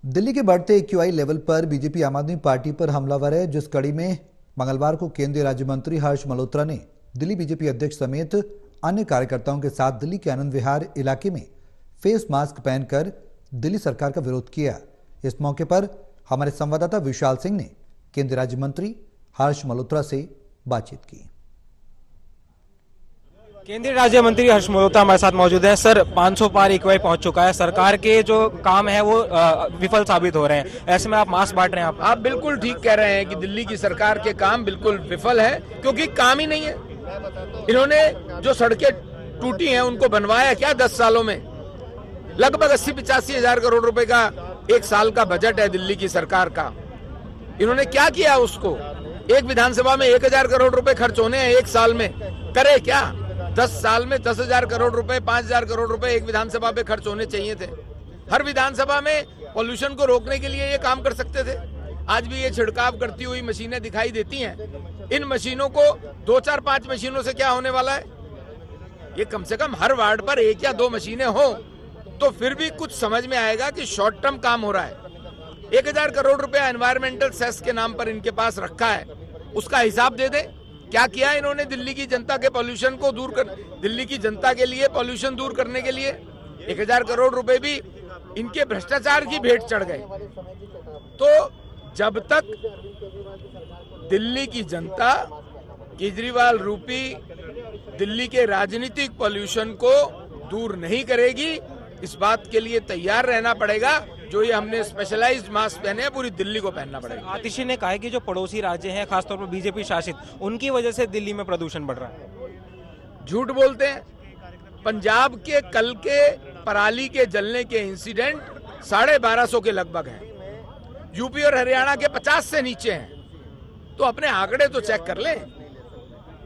दिल्ली के बढ़ते AQI level पर बीजेपी आम आदमी पार्टी पर हमलावर है, जिस कड़ी में मंगलवार को केंद्रीय राज्य मंत्री हर्ष मल्होत्रा ने दिल्ली बीजेपी अध्यक्ष समेत अन्य कार्यकर्ताओं के साथ दिल्ली के आनंद विहार इलाके में फेस मास्क पहनकर दिल्ली सरकार का विरोध किया। इस मौके पर हमारे संवाददाता विशाल सिंह ने केंद्रीय राज्य मंत्री हर्ष मल्होत्रा से बातचीत की। केंद्रीय राज्य मंत्री हर्ष मल्होत्रा हमारे साथ मौजूद हैं। सर, 500 पार एक्यूआई पहुंच चुका है, सरकार के जो काम है वो विफल साबित हो रहे हैं, ऐसे में आप मास्क बांट रहे हैं। आप बिल्कुल ठीक कह रहे हैं कि दिल्ली की सरकार के काम बिल्कुल विफल है, क्योंकि काम ही नहीं है। इन्होंने जो सड़कें टूटी हैं उनको बनवाया क्या 10 सालों में? लगभग 80-85 हजार करोड़ रुपए का एक साल का बजट है दिल्ली की सरकार का। इन्होंने क्या किया? उसको एक विधानसभा में 1000 करोड़ रुपए खर्च होने हैं एक साल में, करे क्या? 10 साल में 10,000 करोड़ रुपए, 5,000 करोड़ रुपए एक विधानसभा पे खर्च होने चाहिए थे। हर विधानसभा में पॉल्यूशन को रोकने के लिए ये काम कर सकते थे। आज भी ये छिड़काव करती हुई मशीनें दिखाई देती हैं। इन मशीनों को 2, 4, 5 मशीनों से क्या होने वाला है? ये कम से कम हर वार्ड पर 1 या 2 मशीनें हो तो फिर भी कुछ समझ में आएगा कि शॉर्ट टर्म काम हो रहा है। 1000 करोड़ रुपया एनवायरमेंटल सेस के नाम पर इनके पास रखा है, उसका हिसाब दे दें। क्या किया इन्होंने दिल्ली की जनता के पॉल्यूशन को दूर कर, दिल्ली की जनता के लिए पॉल्यूशन दूर करने के लिए? 1000 करोड़ रुपए भी इनके भ्रष्टाचार की भेंट चढ़ गए। तो जब तक दिल्ली की जनता केजरीवाल रूपी दिल्ली के राजनीतिक पॉल्यूशन को दूर नहीं करेगी, इस बात के लिए तैयार रहना पड़ेगा। जो ये हमने स्पेशलाइज्ड मास्क पहने हैं, पूरी दिल्ली को पहनना पड़ेगा। आतिशी ने कहा है कि जो पड़ोसी राज्य हैं, खासतौर पर बीजेपी शासित, उनकी वजह से दिल्ली में प्रदूषण बढ़ रहा है। झूठ बोलते हैं। पंजाब के कल के पराली के जलने के इंसिडेंट 1250 के लगभग हैं। यूपी और हरियाणा के 50 से नीचे हैं। तो अपने आंकड़े तो चेक कर लें।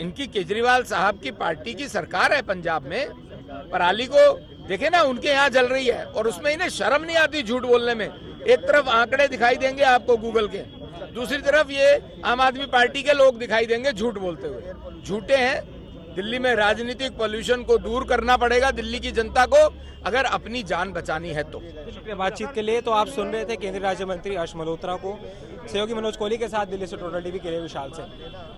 इनकी केजरीवाल साहब की पार्टी की सरकार है पंजाब में, पराली को देखे ना, उनके यहाँ जल रही है और उसमें इन्हें शर्म नहीं आती झूठ बोलने में। एक तरफ आंकड़े दिखाई देंगे आपको गूगल के, दूसरी तरफ ये आम आदमी पार्टी के लोग दिखाई देंगे झूठ बोलते हुए। झूठे हैं। दिल्ली में राजनीतिक पॉल्यूशन को दूर करना पड़ेगा दिल्ली की जनता को, अगर अपनी जान बचानी है तो। शुक्रिया बातचीत के लिए। तो आप सुन रहे थे केंद्रीय राज्य मंत्री हर्ष मल्होत्रा को। सहयोगी मनोज कोहली के साथ दिल्ली से टोटल टीवी के लिए विशाल सिंह।